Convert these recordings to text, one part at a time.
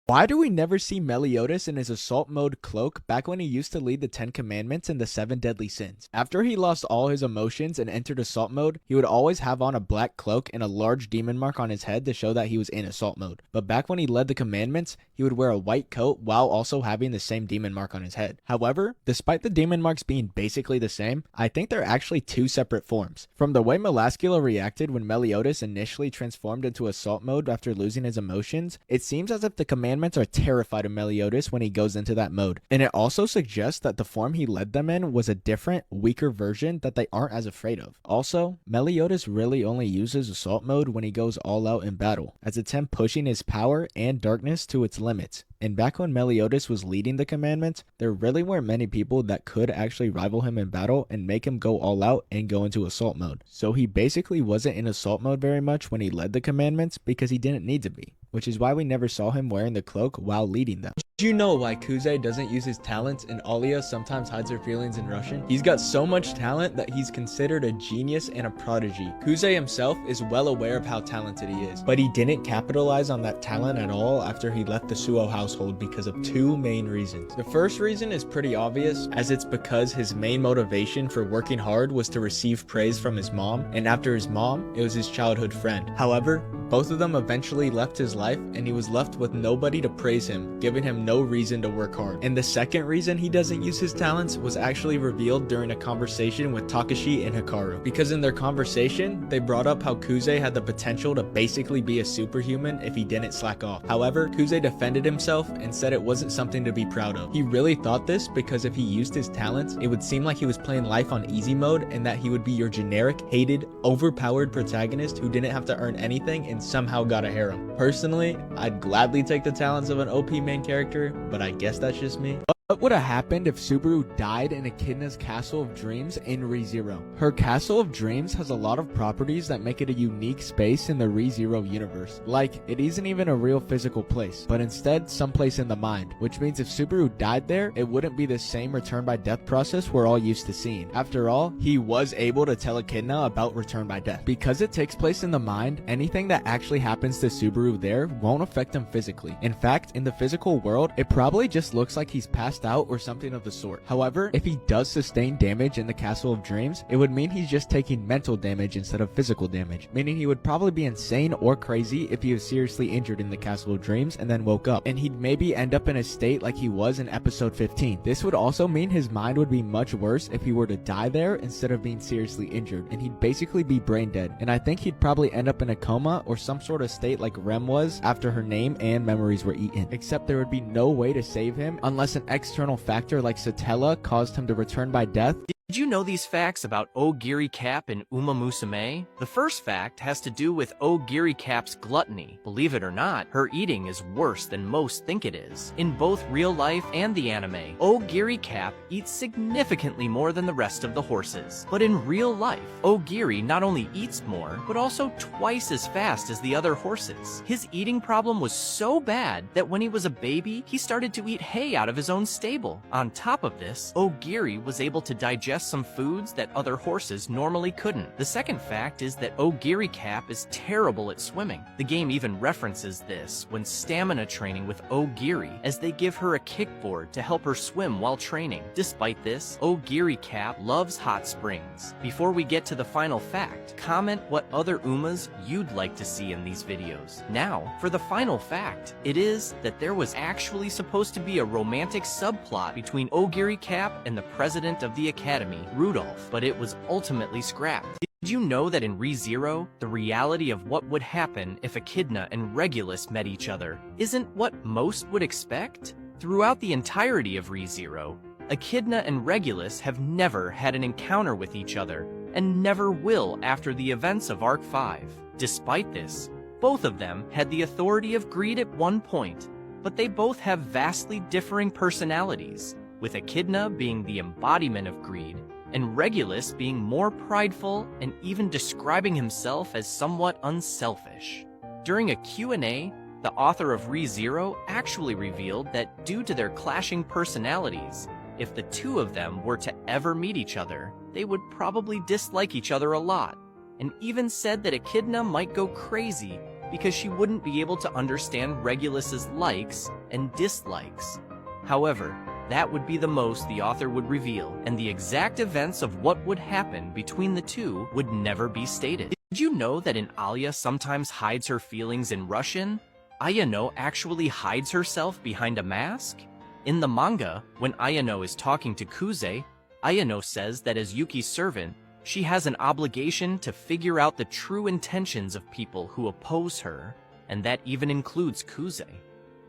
Why do we never see Meliodas in his assault mode cloak back when he used to lead the 10 commandments and the 7 deadly sins? After he lost all his emotions and entered assault mode, he would always have on a black cloak and a large demon mark on his head to show that he was in assault mode. But back when he led the commandments, he would wear a white coat while also having the same demon mark on his head. However, despite the demon marks being basically the same, I think they're actually two separate forms. From the way Melascula reacted when Meliodas initially transformed into assault mode after losing his emotions, it seems as if the commandments are terrified of Meliodas when he goes into that mode. And it also suggests that the form he led them in was a different, weaker version that they aren't as afraid of. Also, Meliodas really only uses assault mode when he goes all out in battle, as it's him pushing his power and darkness to its limits. And back when Meliodas was leading the commandments, there really weren't many people that could actually rival him in battle and make him go all out and go into assault mode. So he basically wasn't in assault mode very much when he led the commandments because he didn't need to be, which is why we never saw him wearing the cloak while leading them. Did you know why Kuze doesn't use his talents and Alia sometimes hides her feelings in Russian? He's got so much talent that he's considered a genius and a prodigy. Kuze himself is well aware of how talented he is, but he didn't capitalize on that talent at all after he left the Suo household because of two main reasons. The first reason is pretty obvious, as it's because his main motivation for working hard was to receive praise from his mom, and after his mom, it was his childhood friend. However, both of them eventually left his life and he was left with nobody to praise him, giving him no reason to work hard. And the second reason he doesn't use his talents was actually revealed during a conversation with Takashi and Hikaru. Because in their conversation, they brought up how Kuze had the potential to basically be a superhuman if he didn't slack off. However, Kuze defended himself and said it wasn't something to be proud of. He really thought this because if he used his talents, it would seem like he was playing life on easy mode and that he would be your generic, hated, overpowered protagonist who didn't have to earn anything and somehow got a harem. Personally, I'd gladly take the talents of an OP main character, but I guess that's just me. What would have happened if Subaru died in Echidna's Castle of Dreams in ReZero? Her Castle of Dreams has a lot of properties that make it a unique space in the ReZero universe. Like, it isn't even a real physical place, but instead someplace in the mind, which means if Subaru died there, it wouldn't be the same return by death process we're all used to seeing. After all, he was able to tell Echidna about return by death. Because it takes place in the mind, anything that actually happens to Subaru there won't affect him physically. In fact, in the physical world, it probably just looks like he's passed out or something of the sort. However, if he does sustain damage in the Castle of Dreams, it would mean he's just taking mental damage instead of physical damage, meaning he would probably be insane or crazy if he was seriously injured in the Castle of Dreams and then woke up, and he'd maybe end up in a state like he was in episode 15. This would also mean his mind would be much worse if he were to die there instead of being seriously injured, and he'd basically be brain dead, and I think he'd probably end up in a coma or some sort of state like Rem was after her name and memories were eaten, except there would be no way to save him unless an external factor like Satella caused him to return by death. Did you know these facts about Ogiri Cap and Uma Musume? The first fact has to do with Ogiri Cap's gluttony. Believe it or not, her eating is worse than most think it is. In both real life and the anime, Ogiri Cap eats significantly more than the rest of the horses. But in real life, Ogiri not only eats more, but also twice as fast as the other horses. His eating problem was so bad that when he was a baby, he started to eat hay out of his own stable. On top of this, Ogiri was able to digest some foods that other horses normally couldn't. The second fact is that Ogiri Cap is terrible at swimming. The game even references this when stamina training with Ogiri, as they give her a kickboard to help her swim while training. Despite this, Ogiri Cap loves hot springs. Before we get to the final fact, comment what other Umas you'd like to see in these videos. Now, for the final fact, it is that there was actually supposed to be a romantic subplot between Ogiri Cap and the president of the Academy, Rudolph, but it was ultimately scrapped. Did you know that in ReZero, the reality of what would happen if Echidna and Regulus met each other isn't what most would expect? Throughout the entirety of ReZero, Echidna and Regulus have never had an encounter with each other, and never will after the events of Arc 5. Despite this, both of them had the authority of greed at one point, but they both have vastly differing personalities, with Echidna being the embodiment of greed, and Regulus being more prideful and even describing himself as somewhat unselfish. During a Q&A, the author of ReZero actually revealed that due to their clashing personalities, if the two of them were to ever meet each other, they would probably dislike each other a lot, and even said that Echidna might go crazy because she wouldn't be able to understand Regulus's likes and dislikes. However, that would be the most the author would reveal, and the exact events of what would happen between the two would never be stated. Did you know that Alia sometimes hides her feelings in Russian? Ayano actually hides herself behind a mask? In the manga, when Ayano is talking to Kuze, Ayano says that as Yuki's servant, she has an obligation to figure out the true intentions of people who oppose her, and that even includes Kuze.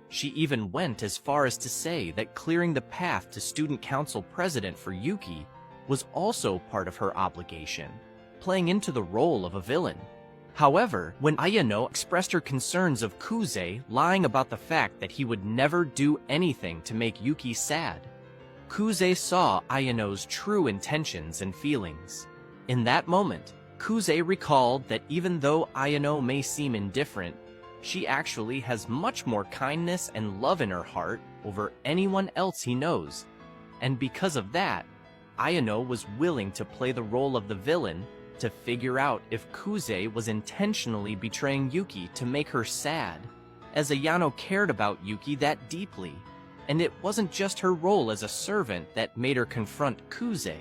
She even went as far as to say that clearing the path to student council president for Yuki was also part of her obligation, playing into the role of a villain. However, when Ayano expressed her concerns of Kuze lying about the fact that he would never do anything to make Yuki sad, Kuze saw Ayano's true intentions and feelings. In that moment, Kuze recalled that even though Ayano may seem indifferent, she actually has much more kindness and love in her heart over anyone else he knows. And because of that, Ayano was willing to play the role of the villain to figure out if Kuze was intentionally betraying Yuki to make her sad, as Ayano cared about Yuki that deeply. And it wasn't just her role as a servant that made her confront Kuze.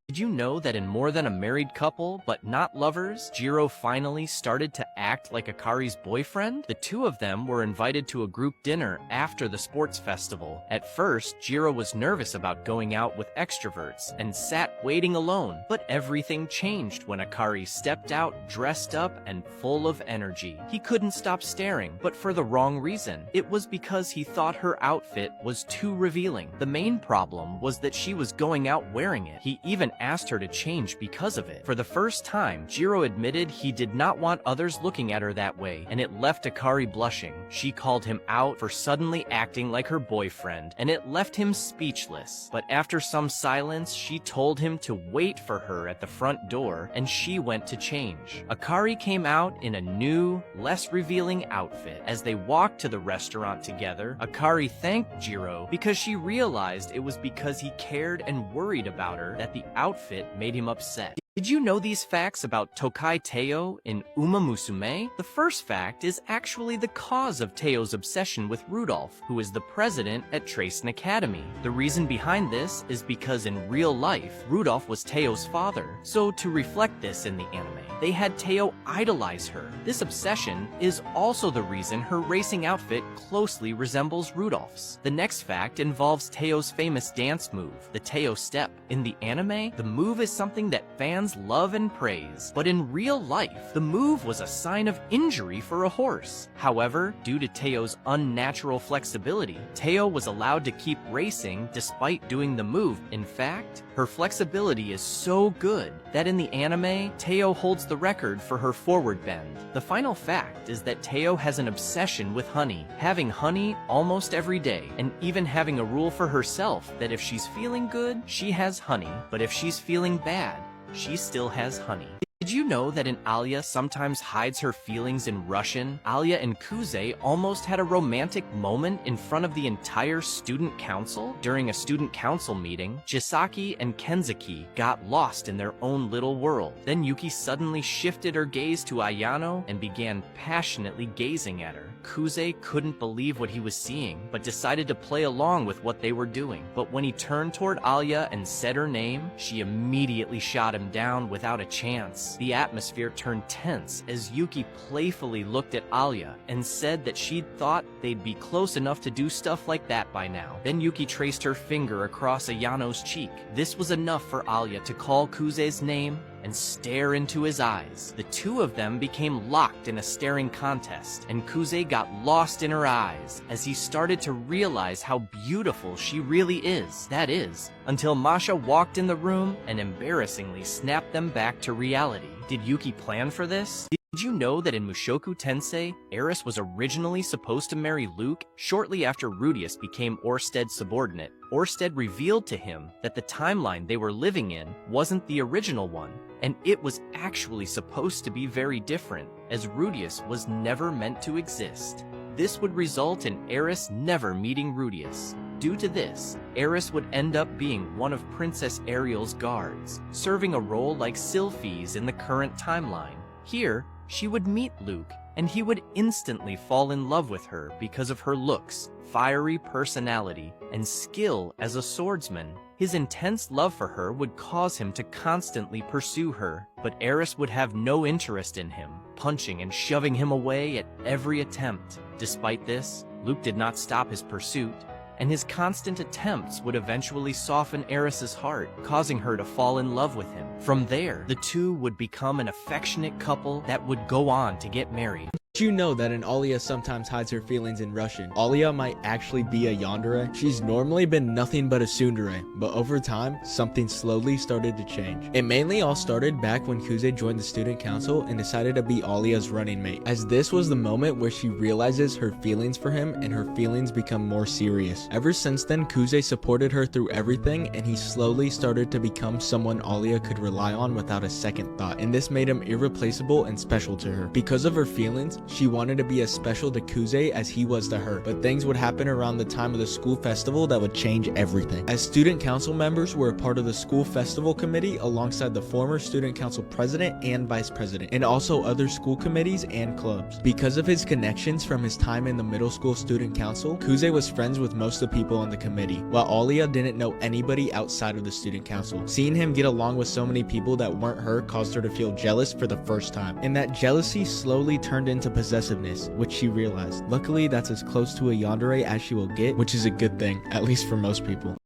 Did you know that in More Than a Married Couple, but not lovers, Jiro finally started to act like Akari's boyfriend? The two of them were invited to a group dinner after the sports festival. At first, Jiro was nervous about going out with extroverts and sat waiting alone, but everything changed when Akari stepped out dressed up and full of energy. He couldn't stop staring, but for the wrong reason. It was because he thought her outfit was too revealing. The main problem was that she was going out wearing it. He even asked her to change because of it. For the first time, Jiro admitted he did not want others looking at her that way, and it left Akari blushing. She called him out for suddenly acting like her boyfriend, and it left him speechless. But after some silence, she told him to wait for her at the front door, and she went to change. Akari came out in a new, less revealing outfit. As they walked to the restaurant together, Akari thanked Jiro because she realized it was because he cared and worried about her that the outfit made him upset. Did you know these facts about Tokai Teo in Uma Musume? The first fact is actually the cause of Teo's obsession with Rudolph, who is the president at Tracen Academy. The reason behind this is because in real life, Rudolph was Teo's father. So to reflect this in the anime, they had Teo idolize her. This obsession is also the reason her racing outfit closely resembles Rudolph's. The next fact involves Teo's famous dance move, the Teo step. In the anime, the move is something that fans love and praise, but in real life, the move was a sign of injury for a horse. However, due to Teo's unnatural flexibility, Teo was allowed to keep racing despite doing the move. In fact, her flexibility is so good that in the anime, Teo holds the record for her forward bend. The final fact is that Teo has an obsession with honey, having honey almost every day, and even having a rule for herself that if she's feeling good, she has honey, but if she's feeling bad, she still has honey. Did you know that Alia sometimes hides her feelings in Russian? Alia and Kuze almost had a romantic moment in front of the entire student council. During a student council meeting, Chisaki and Kenzaki got lost in their own little world. Then Yuki suddenly shifted her gaze to Ayano and began passionately gazing at her. Kuze couldn't believe what he was seeing, but decided to play along with what they were doing. But when he turned toward Alia and said her name, she immediately shot him down without a chance. The atmosphere turned tense as Yuki playfully looked at Alia and said that she'd thought they'd be close enough to do stuff like that by now. Then Yuki traced her finger across Ayano's cheek. This was enough for Alia to call Kuze's name and stare into his eyes. The two of them became locked in a staring contest, and Kuze got lost in her eyes as he started to realize how beautiful she really is. That is, until Masha walked in the room and embarrassingly snapped them back to reality. Did Yuki plan for this? Did you know that in Mushoku Tensei, Eris was originally supposed to marry Luke shortly after Rudius became Orsted's subordinate? Orsted revealed to him that the timeline they were living in wasn't the original one, and it was actually supposed to be very different, as Rudius was never meant to exist. This would result in Eris never meeting Rudius. Due to this, Eris would end up being one of Princess Ariel's guards, serving a role like Sylphie's in the current timeline. Here, she would meet Luke and he would instantly fall in love with her because of her looks, fiery personality, and skill as a swordsman. His intense love for her would cause him to constantly pursue her, but Eris would have no interest in him, punching and shoving him away at every attempt. Despite this, Luke did not stop his pursuit, and his constant attempts would eventually soften Eris's heart, causing her to fall in love with him. From there, the two would become an affectionate couple that would go on to get married. Did you know that an Alia sometimes hides her feelings in Russian? Alia might actually be a yandere. She's normally been nothing but a tsundere, but over time, something slowly started to change. It mainly all started back when Kuze joined the student council and decided to be Alia's running mate, as this was the moment where she realizes her feelings for him and her feelings become more serious. Ever since then, Kuze supported her through everything, and he slowly started to become someone Alia could rely on without a second thought, and this made him irreplaceable and special to her. Because of her feelings, she wanted to be as special to Kuze as he was to her, but things would happen around the time of the school festival that would change everything. As student council members were a part of the school festival committee alongside the former student council president and vice president, and also other school committees and clubs. Because of his connections from his time in the middle school student council, Kuze was friends with most of the people on the committee, while Alia didn't know anybody outside of the student council. Seeing him get along with so many people that weren't her caused her to feel jealous for the first time, and that jealousy slowly turned into possessiveness, which she realized. Luckily, that's as close to a yandere as she will get, which is a good thing, at least for most people.